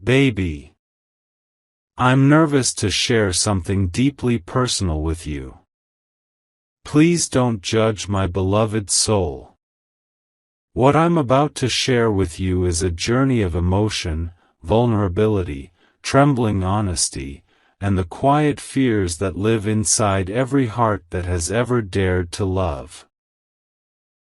Baby, I'm nervous to share something deeply personal with you. Please don't judge my beloved soul. What I'm about to share with you is a journey of emotion, vulnerability, trembling honesty, and the quiet fears that live inside every heart that has ever dared to love.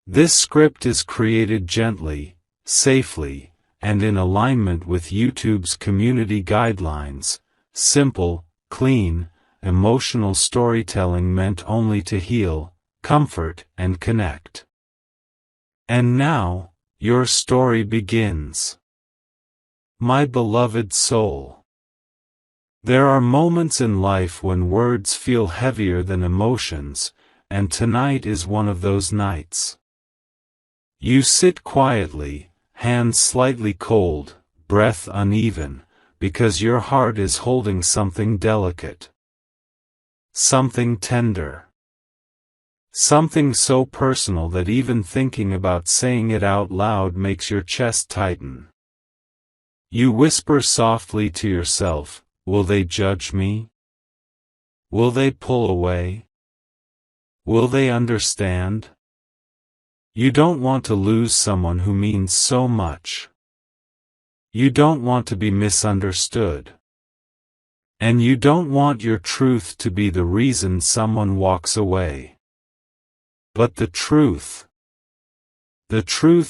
This script is created gently, safely, and in alignment with YouTube's community guidelines: simple, clean, emotional storytelling meant only to heal, comfort, and connect. And now, your story begins. My beloved soul. There are moments in life when words feel heavier than emotions, and tonight is one of those nights. You sit quietly, hands slightly cold, breath uneven, because your heart is holding something delicate. Something tender. Something so personal that even thinking about saying it out loud makes your chest tighten. You whisper softly to yourself, "Will they judge me? Will they pull away? Will they understand?" You don't want to lose someone who means so much. You don't want to be misunderstood. And you don't want your truth to be the reason someone walks away. But the truth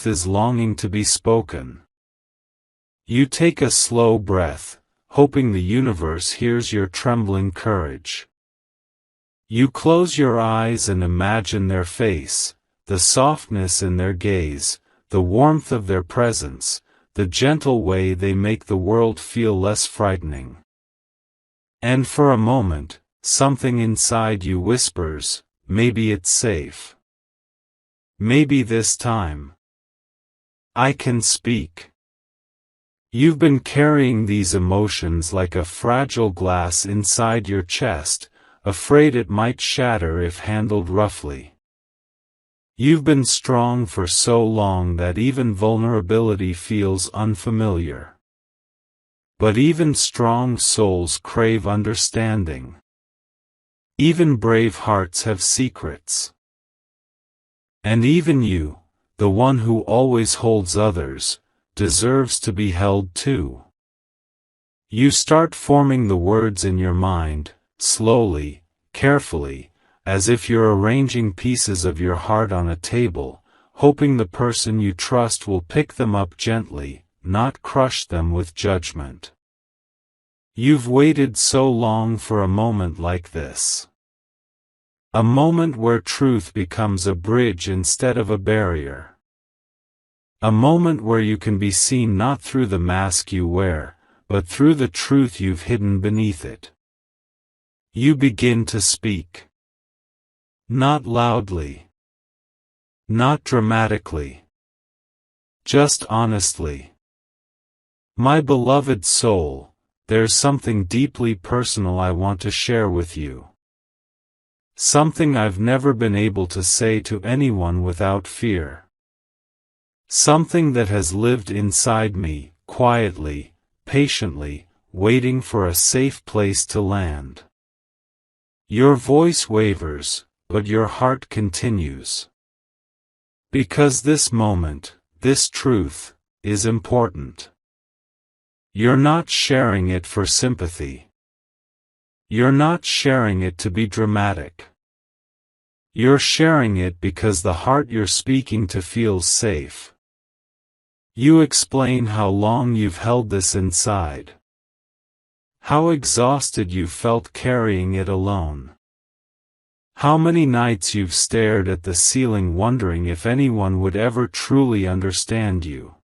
is longing to be spoken. You take a slow breath, hoping the universe hears your trembling courage. You close your eyes and imagine their face, the softness in their gaze, the warmth of their presence, the gentle way they make the world feel less frightening. And for a moment, something inside you whispers, maybe it's safe. Maybe this time I can speak. You've been carrying these emotions like a fragile glass inside your chest, afraid it might shatter if handled roughly. You've been strong for so long that even vulnerability feels unfamiliar. But even strong souls crave understanding. Even brave hearts have secrets. And even you, the one who always holds others, deserves to be held too. You start forming the words in your mind, slowly, carefully, as if you're arranging pieces of your heart on a table, hoping the person you trust will pick them up gently, not crush them with judgment. You've waited so long for a moment like this. A moment where truth becomes a bridge instead of a barrier. A moment where you can be seen not through the mask you wear, but through the truth you've hidden beneath it. You begin to speak. Not loudly. Not dramatically. Just honestly. My beloved soul, there's something deeply personal I want to share with you. Something I've never been able to say to anyone without fear. Something that has lived inside me, quietly, patiently, waiting for a safe place to land. Your voice wavers, but your heart continues. Because this moment, this truth, is important. You're not sharing it for sympathy. You're not sharing it to be dramatic. You're sharing it because the heart you're speaking to feels safe. You explain how long you've held this inside. How exhausted you felt carrying it alone. How many nights you've stared at the ceiling wondering if anyone would ever truly understand you.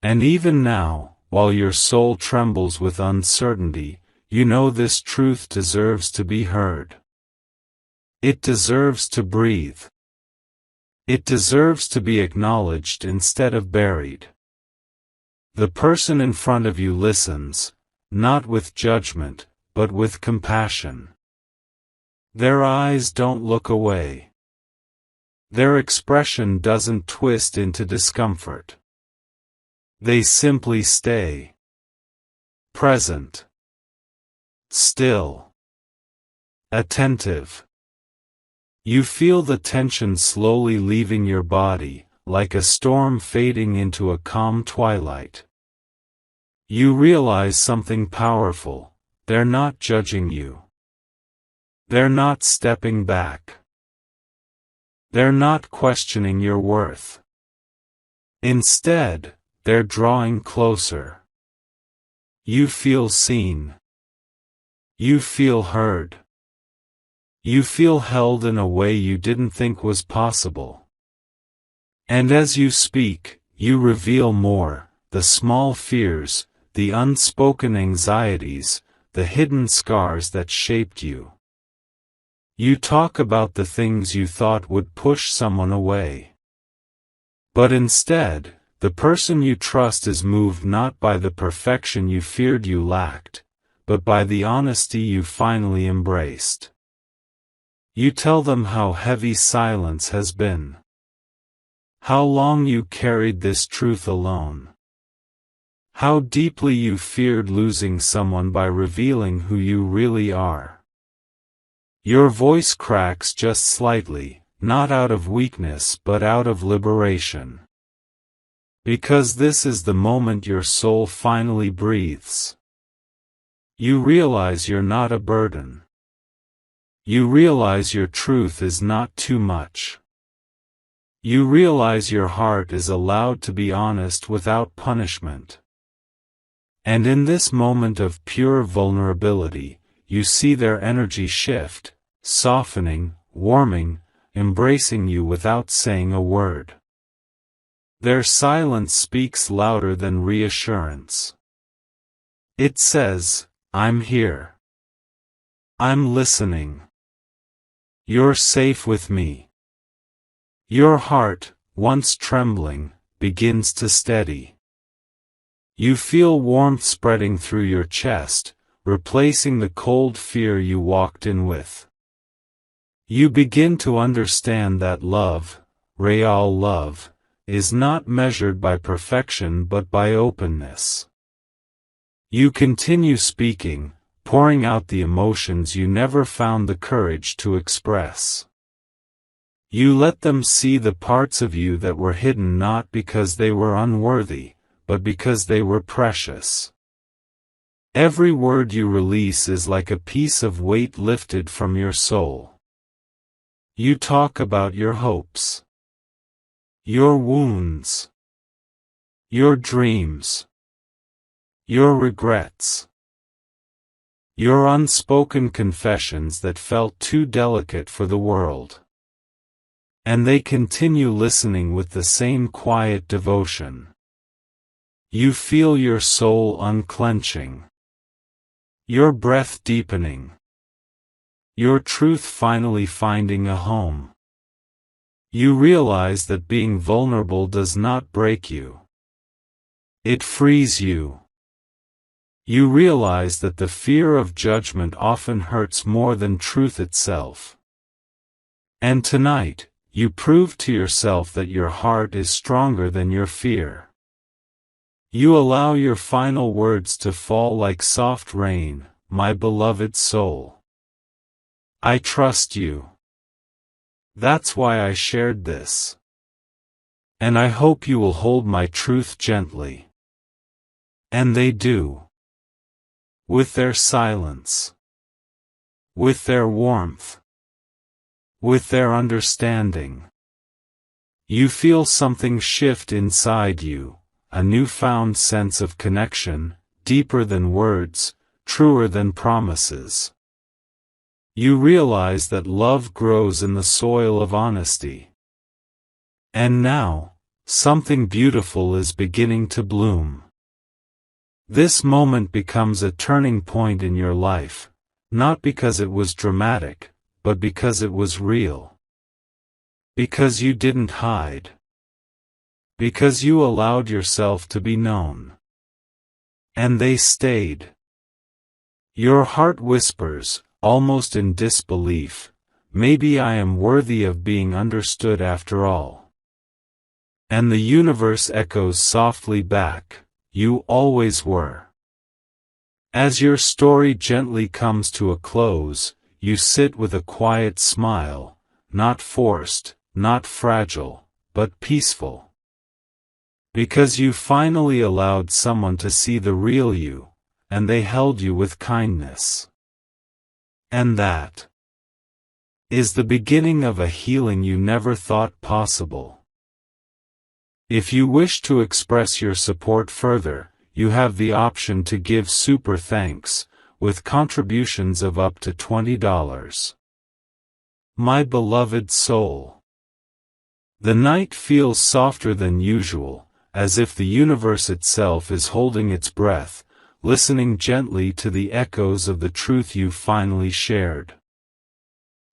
And even now, while your soul trembles with uncertainty, you know this truth deserves to be heard. It deserves to breathe. It deserves to be acknowledged instead of buried. The person in front of you listens, not with judgment, but with compassion. Their eyes don't look away. Their expression doesn't twist into discomfort. They simply stay. present, still, attentive. You feel the tension slowly leaving your body, like a storm fading into a calm twilight. You realize something powerful: they're not judging you. They're not stepping back. They're not questioning your worth. Instead, they're drawing closer. You feel seen. You feel heard. You feel held in a way you didn't think was possible. And as you speak, you reveal more: the small fears, the unspoken anxieties, the hidden scars that shaped you. You talk about the things you thought would push someone away. But instead, the person you trust is moved not by the perfection you feared you lacked, but by the honesty you finally embraced. You tell them how heavy silence has been. How long you carried this truth alone. How deeply you feared losing someone by revealing who you really are. Your voice cracks just slightly, not out of weakness but out of liberation. Because this is the moment your soul finally breathes. You realize you're not a burden. You realize your truth is not too much. You realize your heart is allowed to be honest without punishment. And in this moment of pure vulnerability, you see their energy shift, softening, warming, embracing you without saying a word. Their silence speaks louder than reassurance. It says, "I'm here. I'm listening. You're safe with me." Your heart, once trembling, begins to steady. You feel warmth spreading through your chest, replacing the cold fear you walked in with. You begin to understand that love, real love, is not measured by perfection but by openness. You continue speaking, pouring out the emotions you never found the courage to express. You let them see the parts of you that were hidden not because they were unworthy, but because they were precious. Every word you release is like a piece of weight lifted from your soul. You talk about your hopes, your wounds, your dreams, your regrets, your unspoken confessions that felt too delicate for the world. And they continue listening with the same quiet devotion. You feel your soul unclenching, your breath deepening, your truth finally finding a home. You realize that being vulnerable does not break you. It frees you. You realize that the fear of judgment often hurts more than truth itself. And tonight, you prove to yourself that your heart is stronger than your fear. You allow your final words to fall like soft rain, "My beloved soul. I trust you. That's why I shared this. And I hope you will hold my truth gently." And they do. With their silence. With their warmth. With their understanding. You feel something shift inside you. A newfound sense of connection, deeper than words, truer than promises. You realize that love grows in the soil of honesty. And now, something beautiful is beginning to bloom. This moment becomes a turning point in your life, not because it was dramatic, but because it was real. Because you didn't hide. Because you allowed yourself to be known. And they stayed. Your heart whispers, almost in disbelief, "Maybe I am worthy of being understood after all." And the universe echoes softly back, "You always were." As your story gently comes to a close, you sit with a quiet smile, not forced, not fragile, but peaceful. Because you finally allowed someone to see the real you, and they held you with kindness. And that is the beginning of a healing you never thought possible. If you wish to express your support further, you have the option to give super thanks, with contributions of up to $20. My beloved soul. The night feels softer than usual, as if the universe itself is holding its breath, listening gently to the echoes of the truth you finally shared.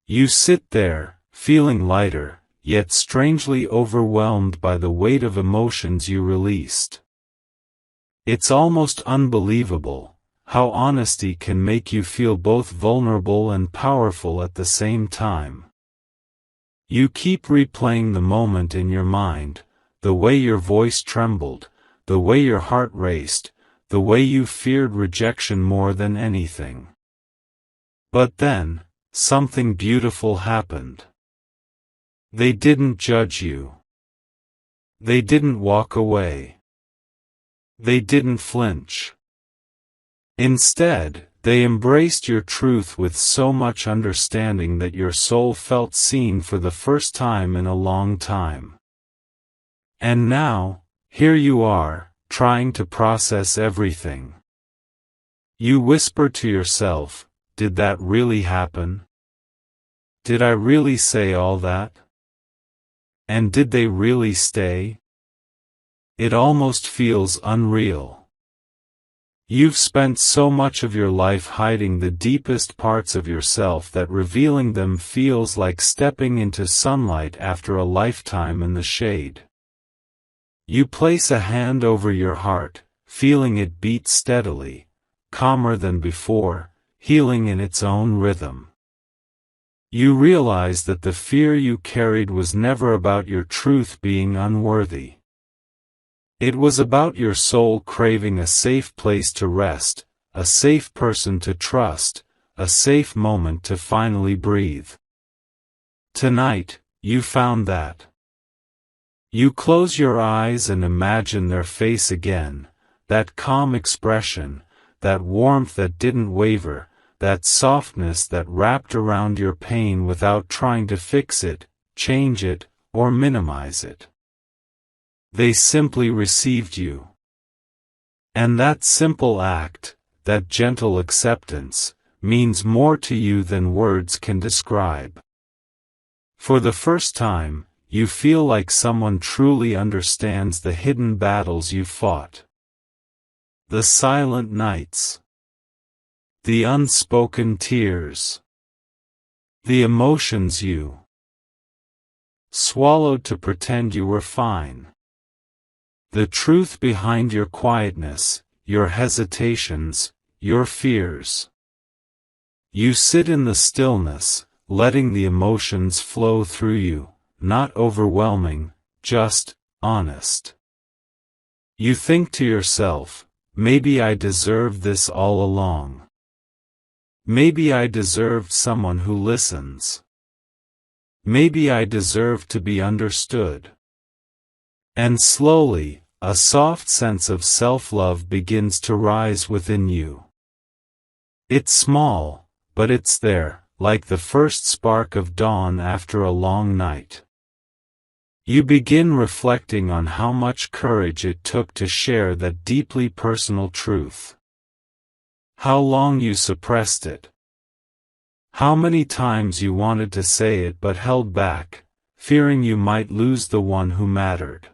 You sit there, feeling lighter, yet strangely overwhelmed by the weight of emotions you released. It's almost unbelievable how honesty can make you feel both vulnerable and powerful at the same time. You keep replaying the moment in your mind, the way your voice trembled, the way your heart raced, the way you feared rejection more than anything. But then, something beautiful happened. They didn't judge you. They didn't walk away. They didn't flinch. Instead, they embraced your truth with so much understanding that your soul felt seen for the first time in a long time. And now, here you are, trying to process everything. You whisper to yourself, did that really happen? Did I really say all that? And did they really stay? It almost feels unreal. You've spent so much of your life hiding the deepest parts of yourself that revealing them feels like stepping into sunlight after a lifetime in the shade. You place a hand over your heart, feeling it beat steadily, calmer than before, healing in its own rhythm. You realize that the fear you carried was never about your truth being unworthy. It was about your soul craving a safe place to rest, a safe person to trust, a safe moment to finally breathe. Tonight, you found that. You close your eyes and imagine their face again, that calm expression, that warmth that didn't waver, that softness that wrapped around your pain without trying to fix it, change it, or minimize it. They simply received you. And that simple act, that gentle acceptance, means more to you than words can describe. For the first time, you feel like someone truly understands the hidden battles you fought. The silent nights. The unspoken tears. The emotions you swallowed to pretend you were fine. The truth behind your quietness, your hesitations, your fears. You sit in the stillness, letting the emotions flow through you, not overwhelming, just honest. You think to yourself, maybe I deserved this all along. Maybe I deserved someone who listens. Maybe I deserved to be understood. And slowly, a soft sense of self-love begins to rise within you. It's small, but it's there, like the first spark of dawn after a long night. You begin reflecting on how much courage it took to share that deeply personal truth. How long you suppressed it. How many times you wanted to say it but held back, fearing you might lose the one who mattered.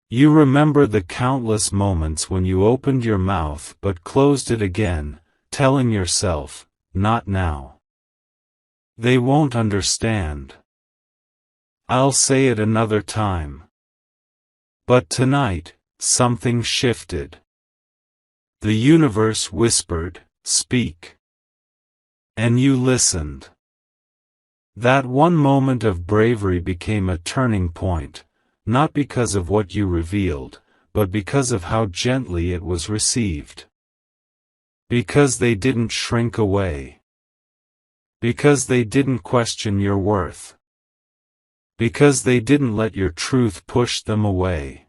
You remember the countless moments when you opened your mouth but closed it again, telling yourself, not now. They won't understand. I'll say it another time. But tonight, something shifted. The universe whispered, speak. And you listened. That one moment of bravery became a turning point, not because of what you revealed, but because of how gently it was received. Because they didn't shrink away. Because they didn't question your worth. Because they didn't let your truth push them away.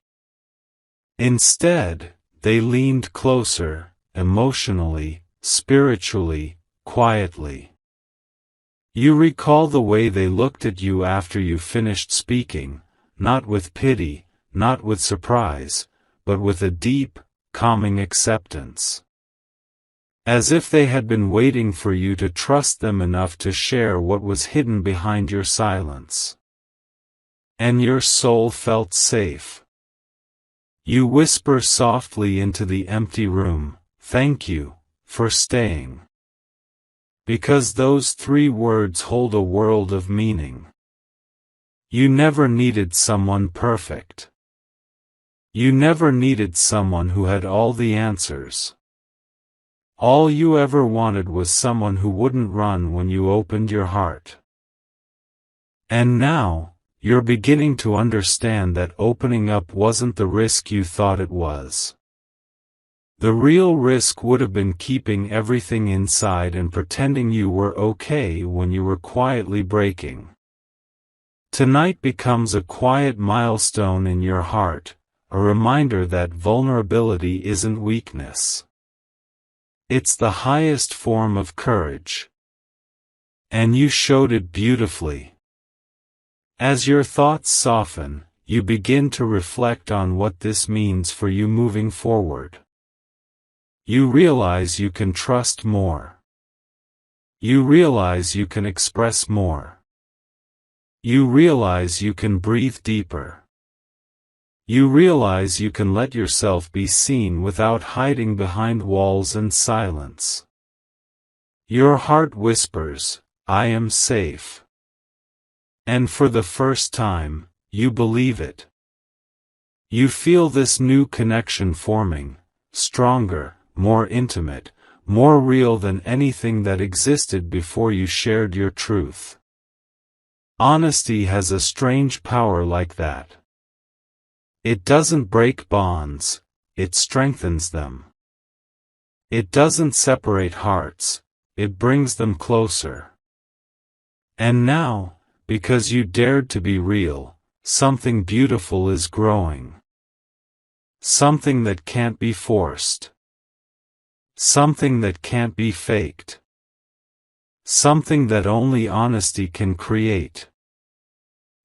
Instead, they leaned closer, emotionally, spiritually, quietly. You recall the way they looked at you after you finished speaking, not with pity, not with surprise, but with a deep, calming acceptance. As if they had been waiting for you to trust them enough to share what was hidden behind your silence. And your soul felt safe. You whisper softly into the empty room, "Thank you for staying." Because those 3 words hold a world of meaning. You never needed someone perfect. You never needed someone who had all the answers. All you ever wanted was someone who wouldn't run when you opened your heart. And now, you're beginning to understand that opening up wasn't the risk you thought it was. The real risk would have been keeping everything inside and pretending you were okay when you were quietly breaking. Tonight becomes a quiet milestone in your heart, a reminder that vulnerability isn't weakness. It's the highest form of courage. And you showed it beautifully. As your thoughts soften, you begin to reflect on what this means for you moving forward. You realize you can trust more. You realize you can express more. You realize you can breathe deeper. You realize you can let yourself be seen without hiding behind walls and silence. Your heart whispers, "I am safe." And for the first time, you believe it. You feel this new connection forming, stronger, more intimate, more real than anything that existed before you shared your truth. Honesty has a strange power like that. It doesn't break bonds, it strengthens them. It doesn't separate hearts, it brings them closer. And now, because you dared to be real, something beautiful is growing. Something that can't be forced. Something that can't be faked. Something that only honesty can create.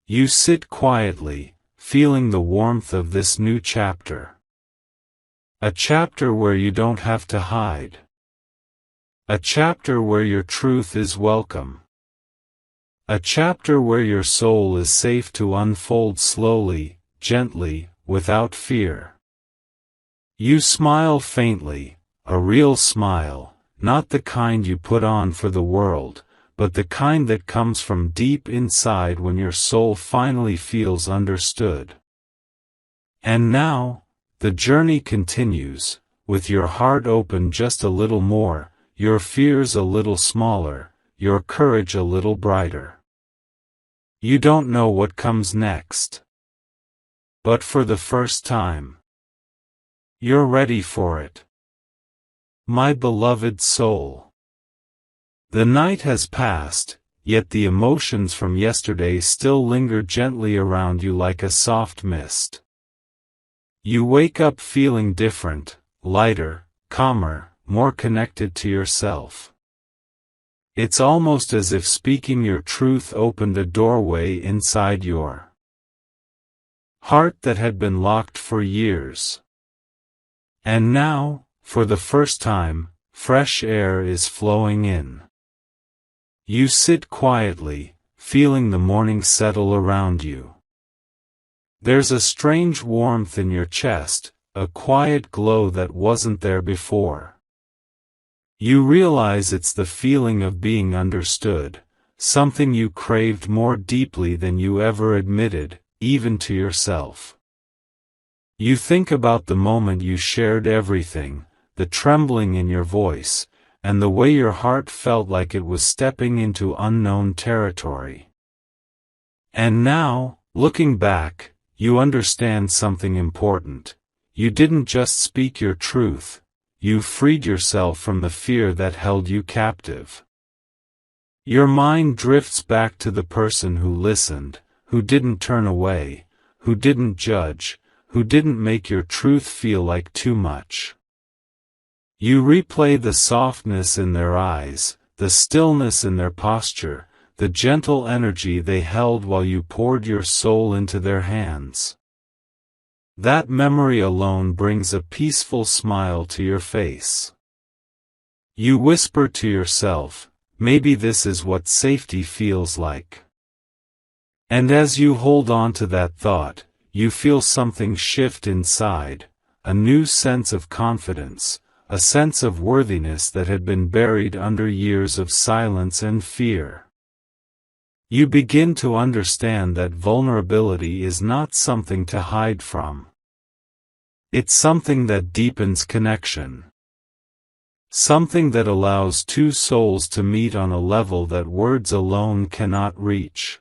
You sit quietly, feeling the warmth of this new chapter. A chapter where you don't have to hide. A chapter where your truth is welcome. A chapter where your soul is safe to unfold slowly, gently, without fear. You smile faintly, a real smile, not the kind you put on for the world, but the kind that comes from deep inside when your soul finally feels understood. And now, the journey continues, with your heart open just a little more, your fears a little smaller, your courage a little brighter. You don't know what comes next. But for the first time, you're ready for it. My beloved soul. The night has passed, yet the emotions from yesterday still linger gently around you like a soft mist. You wake up feeling different, lighter, calmer, more connected to yourself. It's almost as if speaking your truth opened a doorway inside your heart that had been locked for years. And now, for the first time, fresh air is flowing in. You sit quietly, feeling the morning settle around you. There's a strange warmth in your chest, a quiet glow that wasn't there before. You realize it's the feeling of being understood, something you craved more deeply than you ever admitted, even to yourself. You think about the moment you shared everything, the trembling in your voice, and the way your heart felt like it was stepping into unknown territory. And now, looking back, you understand something important. You didn't just speak your truth, you've freed yourself from the fear that held you captive. Your mind drifts back to the person who listened, who didn't turn away, who didn't judge, who didn't make your truth feel like too much. You replay the softness in their eyes, the stillness in their posture, the gentle energy they held while you poured your soul into their hands. That memory alone brings a peaceful smile to your face. You whisper to yourself, maybe this is what safety feels like. And as you hold on to that thought, you feel something shift inside, a new sense of confidence, a sense of worthiness that had been buried under years of silence and fear. You begin to understand that vulnerability is not something to hide from. It's something that deepens connection. Something that allows two souls to meet on a level that words alone cannot reach.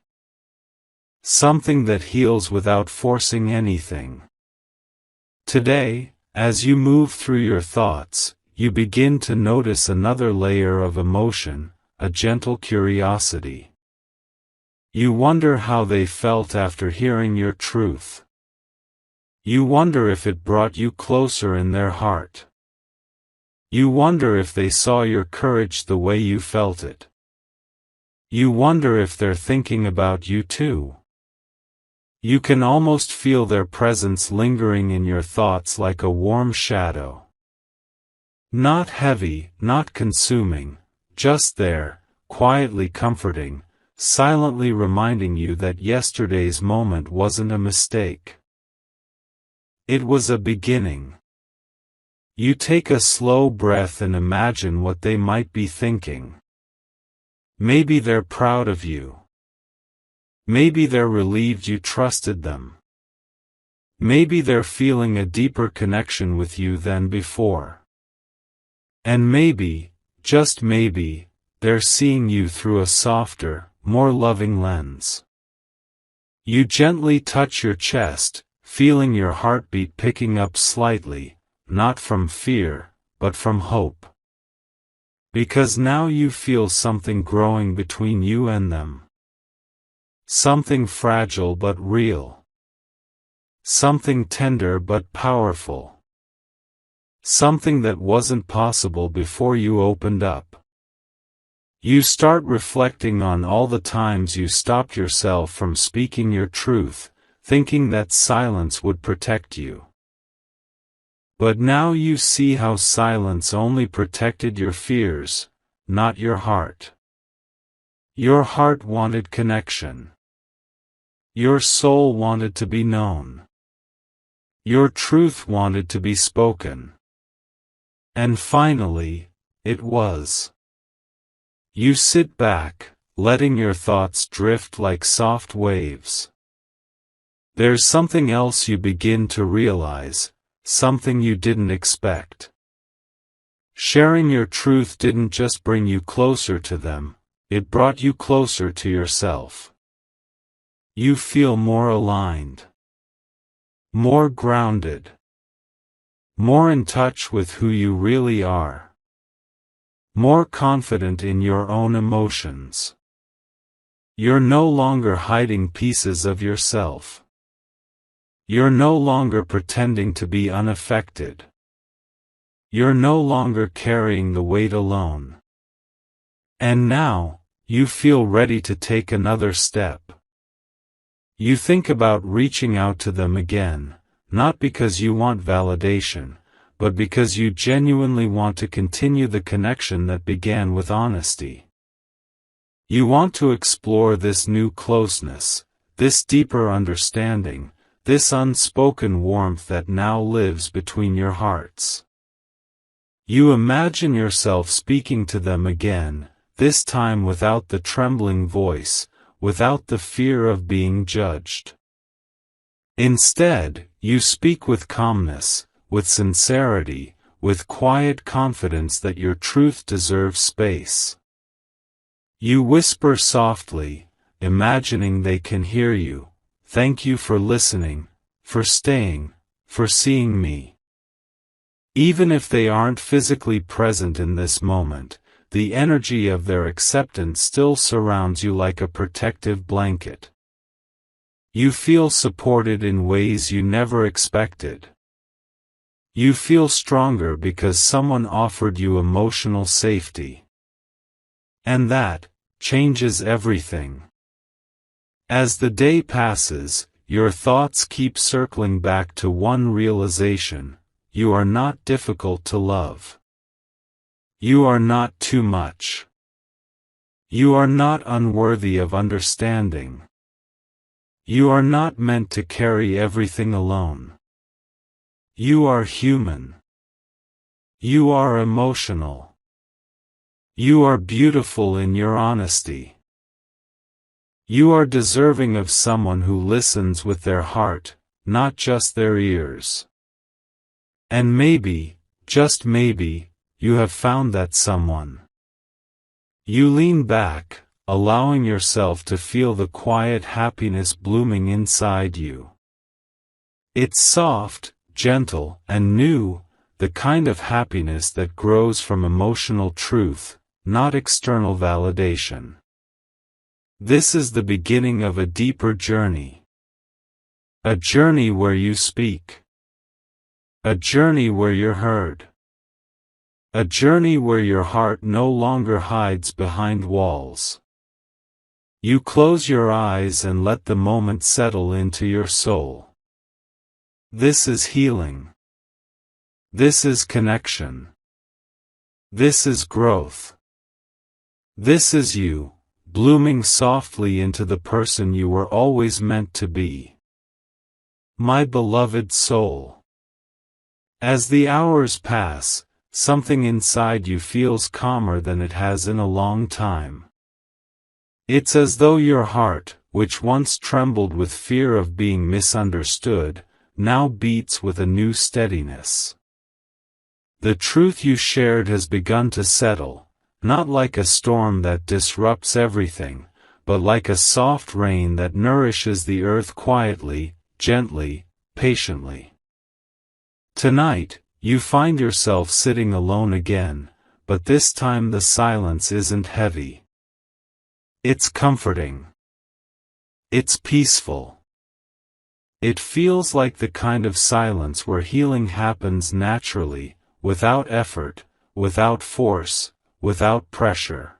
Something that heals without forcing anything. Today, as you move through your thoughts, you begin to notice another layer of emotion, a gentle curiosity. You wonder how they felt after hearing your truth. You wonder if it brought you closer in their heart. You wonder if they saw your courage the way you felt it. You wonder if they're thinking about you too. You can almost feel their presence lingering in your thoughts like a warm shadow. Not heavy, not consuming, just there, quietly comforting, silently reminding you that yesterday's moment wasn't a mistake. It was a beginning. You take a slow breath and imagine what they might be thinking. Maybe they're proud of you. Maybe they're relieved you trusted them. Maybe they're feeling a deeper connection with you than before. And maybe, just maybe, they're seeing you through a softer, more loving lens. You gently touch your chest, feeling your heartbeat picking up slightly, not from fear, but from hope. Because now you feel something growing between you and them. Something fragile but real. Something tender but powerful. Something that wasn't possible before you opened up. You start reflecting on all the times you stopped yourself from speaking your truth, thinking that silence would protect you. But now you see how silence only protected your fears, not your heart. Your heart wanted connection. Your soul wanted to be known. Your truth wanted to be spoken. And finally, it was. You sit back, letting your thoughts drift like soft waves. There's something else you begin to realize, something you didn't expect. Sharing your truth didn't just bring you closer to them, it brought you closer to yourself. You feel more aligned. More grounded. More in touch with who you really are. More confident in your own emotions. You're no longer hiding pieces of yourself. You're no longer pretending to be unaffected. You're no longer carrying the weight alone. And now, you feel ready to take another step. You think about reaching out to them again, not because you want validation, but because you genuinely want to continue the connection that began with honesty. You want to explore this new closeness, this deeper understanding, this unspoken warmth that now lives between your hearts. You imagine yourself speaking to them again, this time without the trembling voice, without the fear of being judged. Instead, you speak with calmness, with sincerity, with quiet confidence that your truth deserves space. You whisper softly, imagining they can hear you, "Thank you for listening, for staying, for seeing me." Even if they aren't physically present in this moment, the energy of their acceptance still surrounds you like a protective blanket. You feel supported in ways you never expected. You feel stronger because someone offered you emotional safety. And that changes everything. As the day passes, your thoughts keep circling back to one realization: you are not difficult to love. You are not too much. You are not unworthy of understanding. You are not meant to carry everything alone. You are human. You are emotional. You are beautiful in your honesty. You are deserving of someone who listens with their heart, not just their ears. And maybe, just maybe, you have found that someone. You lean back, allowing yourself to feel the quiet happiness blooming inside you. It's soft, gentle, and new, the kind of happiness that grows from emotional truth, not external validation. This is the beginning of a deeper journey. A journey where you speak. A journey where you're heard. A journey where your heart no longer hides behind walls. You close your eyes and let the moment settle into your soul. This is healing. This is connection. This is growth. This is you, blooming softly into the person you were always meant to be. My beloved soul. As the hours pass, something inside you feels calmer than it has in a long time. It's as though your heart, which once trembled with fear of being misunderstood, now beats with a new steadiness. The truth you shared has begun to settle, not like a storm that disrupts everything, but like a soft rain that nourishes the earth quietly, gently, patiently. Tonight, you find yourself sitting alone again, but this time the silence isn't heavy. It's comforting. It's peaceful. It feels like the kind of silence where healing happens naturally, without effort, without force, without pressure.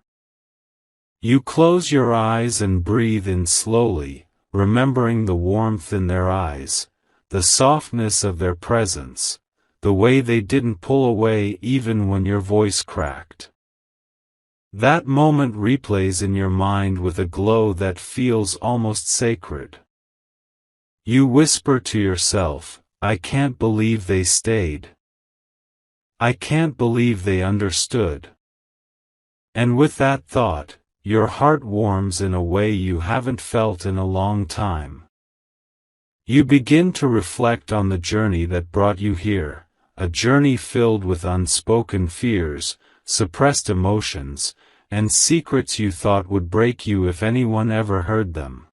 You close your eyes and breathe in slowly, remembering the warmth in their eyes, the softness of their presence, the way they didn't pull away even when your voice cracked. That moment replays in your mind with a glow that feels almost sacred. You whisper to yourself, "I can't believe they stayed. I can't believe they understood." And with that thought, your heart warms in a way you haven't felt in a long time. You begin to reflect on the journey that brought you here, a journey filled with unspoken fears, suppressed emotions, and secrets you thought would break you if anyone ever heard them.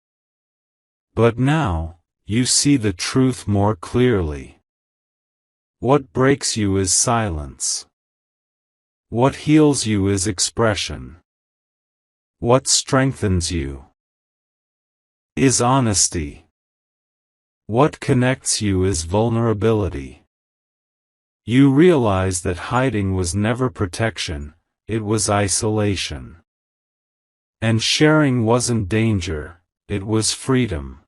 But now, you see the truth more clearly. What breaks you is silence. What heals you is expression. What strengthens you is honesty. What connects you is vulnerability. You realize that hiding was never protection, it was isolation. And sharing wasn't danger, it was freedom.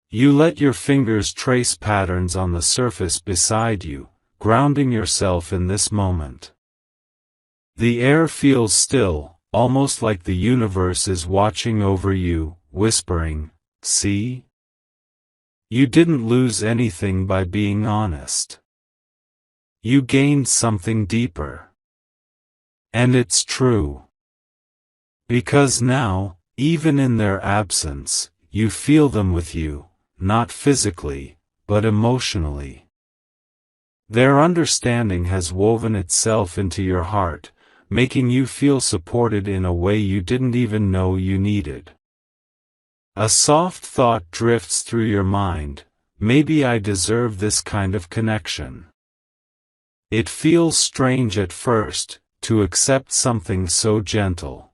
You let your fingers trace patterns on the surface beside you, grounding yourself in this moment. The air feels still, almost like the universe is watching over you, whispering, "See? You didn't lose anything by being honest. You gained something deeper." And it's true. Because now, even in their absence, you feel them with you, not physically, but emotionally. Their understanding has woven itself into your heart, making you feel supported in a way you didn't even know you needed. A soft thought drifts through your mind: maybe I deserve this kind of connection. It feels strange at first, to accept something so gentle.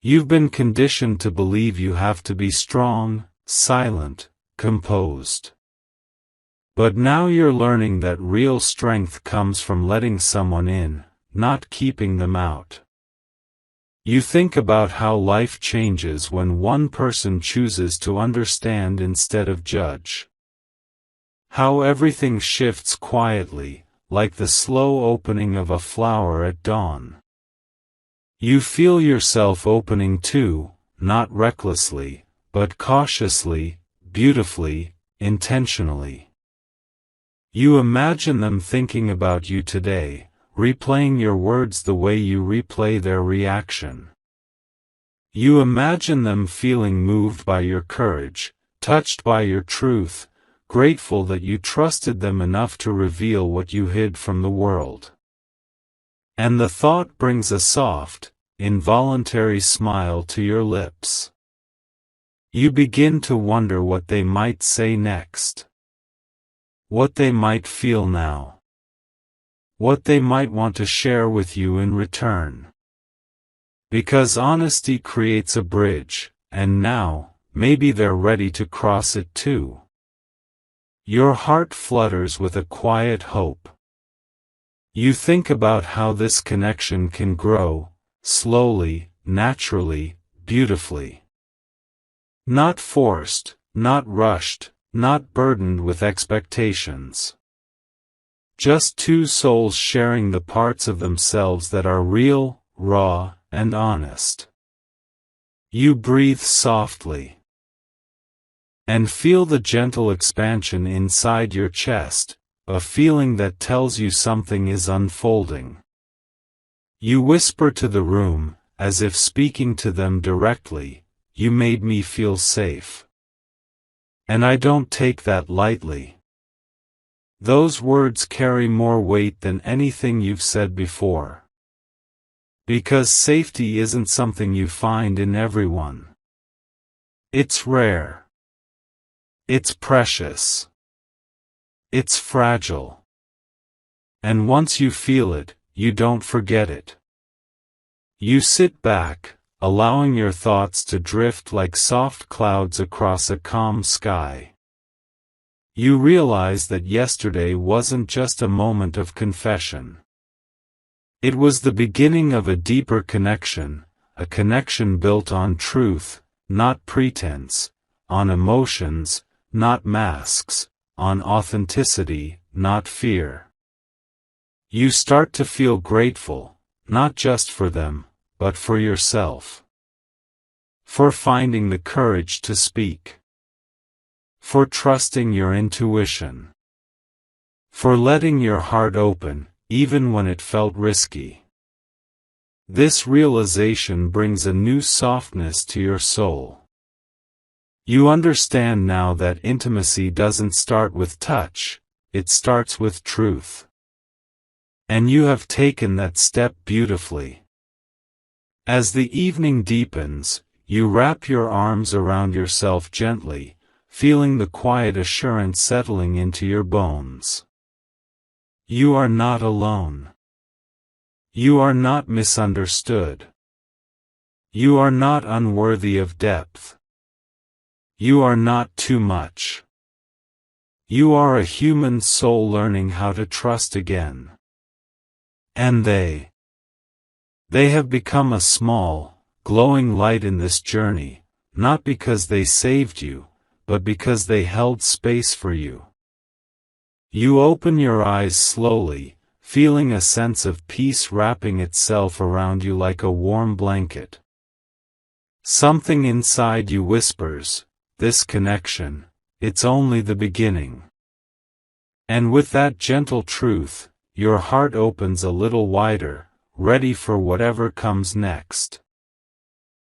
You've been conditioned to believe you have to be strong, silent, composed. But now you're learning that real strength comes from letting someone in, not keeping them out. You think about how life changes when one person chooses to understand instead of judge. How everything shifts quietly, like the slow opening of a flower at dawn. You feel yourself opening too, not recklessly, but cautiously, beautifully, intentionally. You imagine them thinking about you today, replaying your words the way you replay their reaction. You imagine them feeling moved by your courage, touched by your truth, grateful that you trusted them enough to reveal what you hid from the world. And the thought brings a soft, involuntary smile to your lips. You begin to wonder what they might say next. What they might feel now. What they might want to share with you in return. Because honesty creates a bridge, and now, maybe they're ready to cross it too. Your heart flutters with a quiet hope. You think about how this connection can grow, slowly, naturally, beautifully. Not forced, not rushed, not burdened with expectations. Just two souls sharing the parts of themselves that are real, raw, and honest. You breathe softly. And feel the gentle expansion inside your chest, a feeling that tells you something is unfolding. You whisper to the room, as if speaking to them directly, "You made me feel safe." And I don't take that lightly. Those words carry more weight than anything you've said before. Because safety isn't something you find in everyone. It's rare. It's precious. It's fragile. And once you feel it, you don't forget it. You sit back, allowing your thoughts to drift like soft clouds across a calm sky. You realize that yesterday wasn't just a moment of confession. It was the beginning of a deeper connection, a connection built on truth, not pretense, on emotions, not masks, on authenticity, not fear. You start to feel grateful, not just for them, but for yourself. For finding the courage to speak. For trusting your intuition. For letting your heart open, even when it felt risky. This realization brings a new softness to your soul. You understand now that intimacy doesn't start with touch, it starts with truth. And you have taken that step beautifully. As the evening deepens, you wrap your arms around yourself gently, feeling the quiet assurance settling into your bones. You are not alone. You are not misunderstood. You are not unworthy of depth. You are not too much. You are a human soul learning how to trust again. And they have become a small, glowing light in this journey, not because they saved you, but because they held space for you. You open your eyes slowly, feeling a sense of peace wrapping itself around you like a warm blanket. Something inside you whispers, "This connection, it's only the beginning." And with that gentle truth, your heart opens a little wider, ready for whatever comes next.